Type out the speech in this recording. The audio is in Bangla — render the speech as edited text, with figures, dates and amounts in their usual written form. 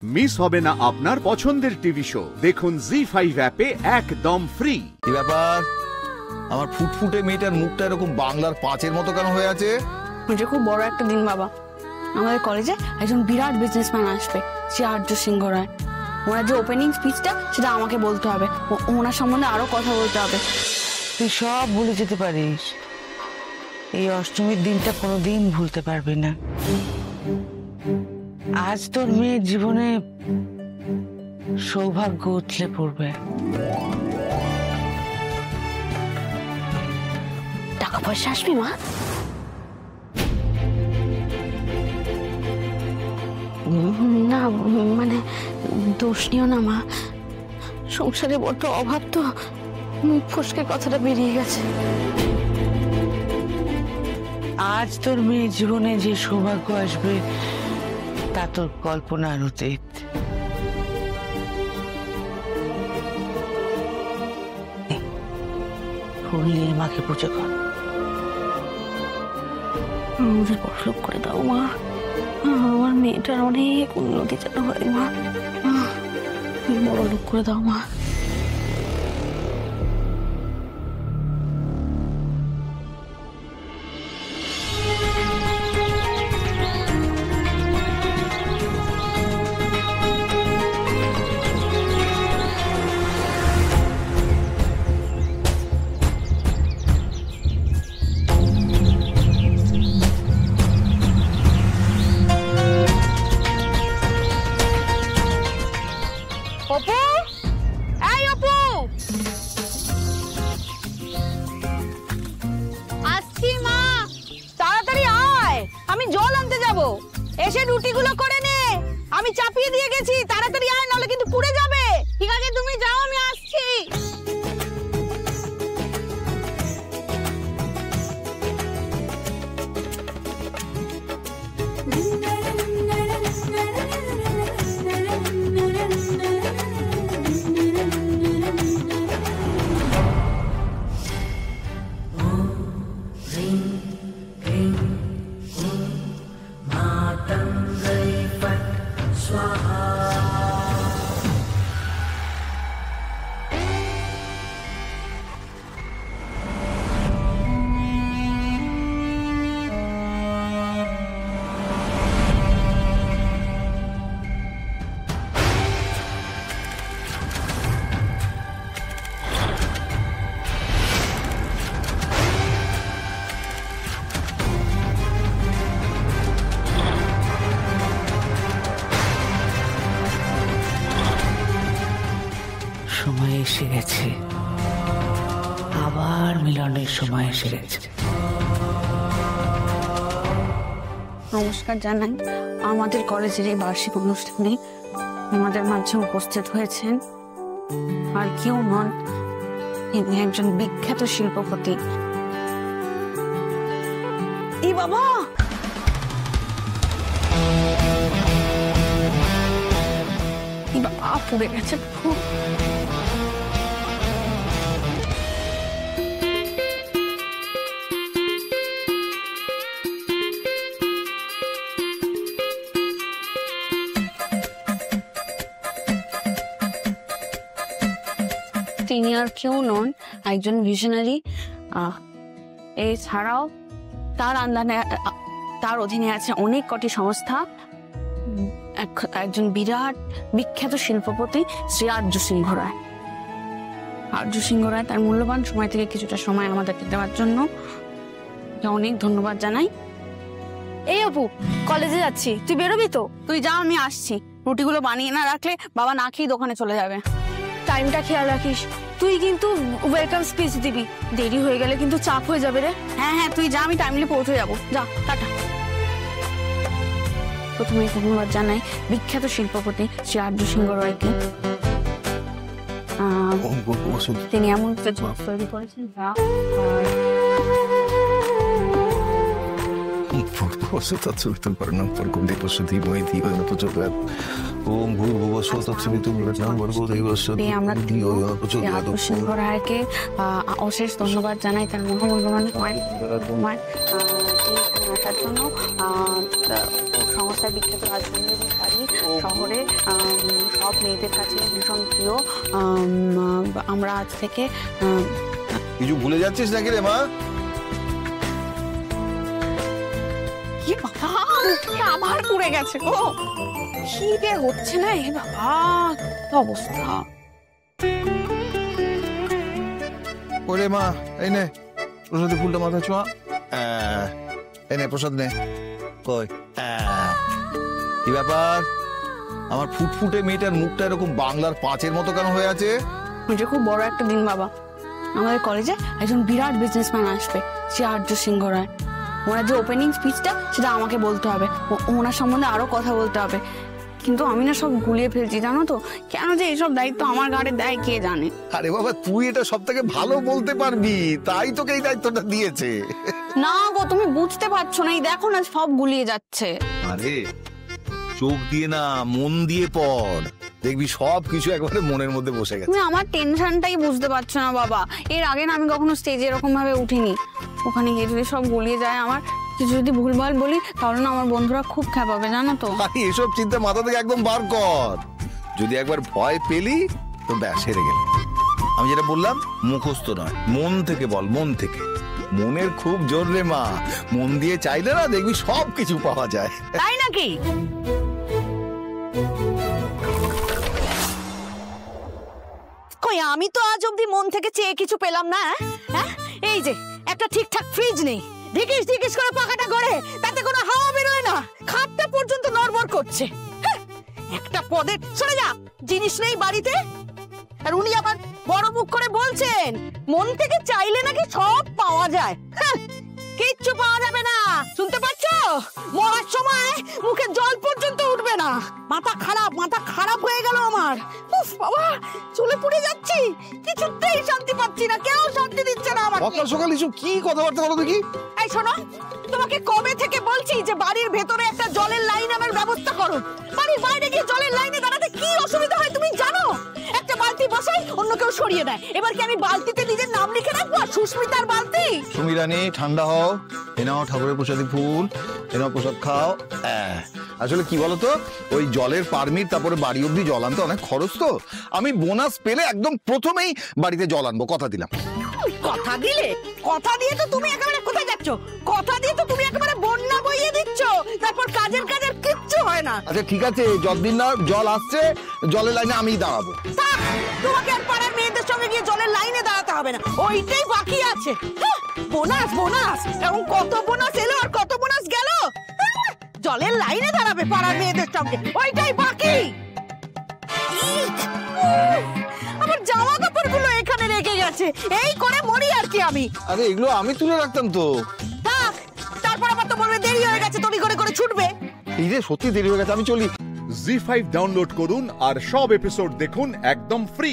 মিস হবে না আপনার পছন্দের টিভি শো। দেখুন জি5 অ্যাপে একদম ফ্রি। কি ব্যাপার, আমার ফুটফুটে মেয়েটার মুখটা এরকম বাংলার পাঁচের মতো কেন হয়ে আছে? এটা খুব বড় একটা দিন বাবা। আমাদের কলেজে একজন বিরাট বিজনেসম্যান আসবে, সে আর্য সিংহ রায়। ওনার যে ওপেনিং স্পিচটা সেটা আমাকে বলতে হবে, ওনার সম্বন্ধে আরো কথা বলতে হবে। তুই সব ভুলে যেতে পারিস, এই অষ্টমীর দিনটা কোনোদিন ভুলতে পারবি না। আজ তোর মেয়ের জীবনে সৌভাগ্য উথলে পড়বে। টাকা পয়সা আসবে মা? না মানে দোষ নিও না মা, সংসারে বড্ড অভাব তো, মুখ ফসকে কথাটা বেরিয়ে গেছে। আজ তোর মেয়ের জীবনে যে সৌভাগ্য আসবে তা তোর কল্পনার অতীত। ফুল নিয়ে মাকে পুজো কর। আমাদের বড়লোক করে দাও মা, আমার মেয়েটার অনেক উন্নতি যেন হয় মা, বড়লোক করে দাও মা। অপু, এই অপু, আসছি মা, তাড়াতাড়ি আয়, আমি জল আনতে যাব। এসে রুটিগুলো করে নে, আমি চাপিয়ে দিয়ে গেছি, তাড়াতাড়ি আয়, নাহলে কিন্তু পুড়ে যাবে। ঠিক আছে তুমি যাও, আমি আসছি। সময় এসে গেছে, আবার মিলনের সময় এসে গেছে। নমস্কার জানাই আমাদের কলেজের এই বার্ষিক অনুষ্ঠানে আমাদের মাঝে উপস্থিত হয়েছেন আর কেউ নন, ইনি একজন বিখ্যাত শিল্পপতি। এই বাবা, এই বাবা পুড়ে গেছে। তিনি আর কেউ নন, একজন ভিশনারি। এছাড়াও তার অধীনে আছে অনেক কটি সংস্থা। একজন বিরাট বিখ্যাত শিল্পপতি শ্রী আর্য সিংহ রায়। আর্য সিংহ রায় তার মূল্যবান সময় থেকে কিছুটা সময় আমাদেরকে দেওয়ার জন্য অনেক ধন্যবাদ জানাই। এই অপু, কলেজে যাচ্ছি, তুই বেরোবি তো? তুই যা, আমি আসছি। রুটিগুলো বানিয়ে না রাখলে বাবা না খেয়ে দোকানে চলে যাবে। টাইমটা খেয়াল রাখিস, তুই কিন্তু ওয়েলকাম স্পিচ দিবি, দেরি হয়ে গেলে কিন্তু চাপ হয়ে যাবে রে। হ্যাঁ হ্যাঁ তুই যা, আমি টাইমলি পৌঁছে যাবো। যা, টাটা। প্রথমে ধন্যবাদ জানাই বিখ্যাত শিল্পপতি শ্রী আর্য সিংহ রায়কে। তিনি এমন তৈরি করেছেন যা সিংহ রায়কে অশেষ ধন্যবাদ জানাই তার মহামূল্যবান সময় আসার জন্য। সংস্থার বিখ্যাত রাজনীতিকারী শহরে সব মেয়েদের কাছে ভীষণ প্রিয়। আমরা আজ থেকে কিছু ভুলে যাচ্ছিস নাকি রে মা? কি বাবা, আবার পুড়ে গেছে গো, খিদে হচ্ছে না এ বাবা, কি অবস্থা। ওরে মা, এই নে প্রসাদের ফুলটা মাথা ছোঁয়া। এই নে প্রসাদ নে। কই কি ব্যাপার, আমার ফুটফুটে মেয়েটার মুখটা এরকম বাংলার পাঁচের মতো কেন হয়ে আছে? এটা খুব বড় একটা দিন বাবা, আমাদের কলেজে একজন বিরাট বিজনেসম্যান আসবে, সে আর্য সিংহ রায়। ওনার যে ওপেনিং স্পিচটা সেটা আমাকে বলতে হবে, ওনার সম্বন্ধে আরো কথা বলতে হবে। কিন্তু আমি না সব গুলিয়ে ফেলছি জানো তো, কেন যে এইসব দায়িত্ব আমার ঘাড়ে দেয় কে জানে। আরে বাবা, তুই এটা সব থেকে ভালো বলতে পারবি, তাই তোকে এই দায়িত্বটা দিয়েছে। না গো, তুমি বুঝতে পারছো না, এই দেখো না সব গুলিয়ে যাচ্ছে। আরে চোখ দিয়ে না, মন দিয়ে পড়, দেখবি সব কিছু একবারে মনের মধ্যে বসে গেছে। তুমি আমার টেনশনটাই বুঝতে পারছো না বাবা, এর আগে না আমি কখনো স্টেজে এরকম ভাবে উঠিনি। ওখানে গিয়ে যদি সব গুলিয়ে যায়, আমার কিছু যদি ভুলভাল বলি তাহলে না আমার বন্ধুরা খুব খেপাবে জানো তো। আরে এসব চিন্তা মাথা থেকে একদম বার কর, যদি একবার ভয় পেলি তো ব্যাস হেরে গেলি। আমি যেটা বললাম মুখস্থ নয়, মন থেকে বল, মন থেকে। মনের খুব জোর রে মা, মন দিয়ে চাইলে না দেখবি সব কিছু পাওয়া যায়। তাই নাকি? কই আমি তো আজ অব্দি মন থেকে চেয়ে কিছু পেলাম না। হ্যাঁ, এই যে একটা ঠিকঠাক ফ্রিজ নেই, ঢিকিস ঢিকিস করে পাখাটা গড়ে, তাতে কোনো হাওয়া বেরোয় না, খাটটা পর্যন্ত নড়বড় করছে। হ্যাঁ, একটা পদে সরে যা জিনিস নেই বাড়িতে, আর উনি আবার বড় মুখ করে বলছেন মন থেকে চাইলে নাকি সব পাওয়া যায়। হ্যাঁ, কিচ্ছু পাওয়া যাবে না, শুনতে পাচ্ছ? মরার সময় মুখে জল পর্যন্ত উঠবে না। মাথা খারাপ হয়ে গেল আমার। উফ বাবা, চুলে পুড়ে যাচ্ছি, কিছুতেই শান্তি পাচ্ছি না, কেউ শান্তি দিচ্ছে না আমাকে। সকাল সকাল এসব কি কথাবার্তা বলো দেখি? এই শোনো, তোমাকে কবে থেকে বলছি যে বাড়ির ভেতরে একটা জলের লাইন আমার ব্যবস্থা করুন। বাড়ির বাইরে গিয়ে জলের লাইনে দাঁড়াতে কি অসুবিধা হয় তুমি জানো? একটা বালতি বসাই, অন্য কেউ সরিয়ে দেয়। এবার কি আমি বালতিতে নিজের নাম লিখে রাখবো? আর সুস্মিতার বালতি? তুমি রানী ঠান্ডা হও, এ নাও ঠাকুরের প্রসাদী ফুল, এ নাও প্রসাদ খাও। আসলে কি বলতো, ওই জলের পারমিট, তারপরে বাড়ি অব্দি জল আনতে অনেক খরচ, তো আমি বোনাস পেলে একদম প্রথমেই বাড়িতে জল আনবো, কথা দিলাম। কথা দিলে? কথা দিয়ে তো তুমি একেবারে কোথায় যাচ্ছ? কথা দিয়ে তো তুমি একেবারে বন্যা বইয়ে দিচ্ছ, তারপর কাজের কিচ্ছু হয় না। আচ্ছা ঠিক আছে, যতদিন না জল আসছে জলের লাইনে আমিই দাঁড়াবো। তোমাকে আর পাড়ার মেয়েদের সঙ্গে গিয়ে জলের লাইনে দাঁড়াতে হবে না, ওইটাই বাকি আছে। বোনাস বোনাস, এবং কত বোনাস এলো আর কত বোনাস গেল। জলের লাইনে দাঁড়াবে পাড়ার মেয়েদের সঙ্গে, ওইটাই বাকি। আমার জামা কাপড় গুলো এখানে রেখে গেছে, এই করে মরি আর কি আমি। আরে এগুলো আমি তুলে রাখতাম তো। থাক, তারপর আবার তো বলবে দেরি হয়ে গেছে, তড়ি করে ছুটবে। এই যে সত্যি দেরি হয়ে গেছে, আমি চলি। জি5 ডাউনলোড করুন আর সব এপিসোড দেখুন একদম ফ্রি।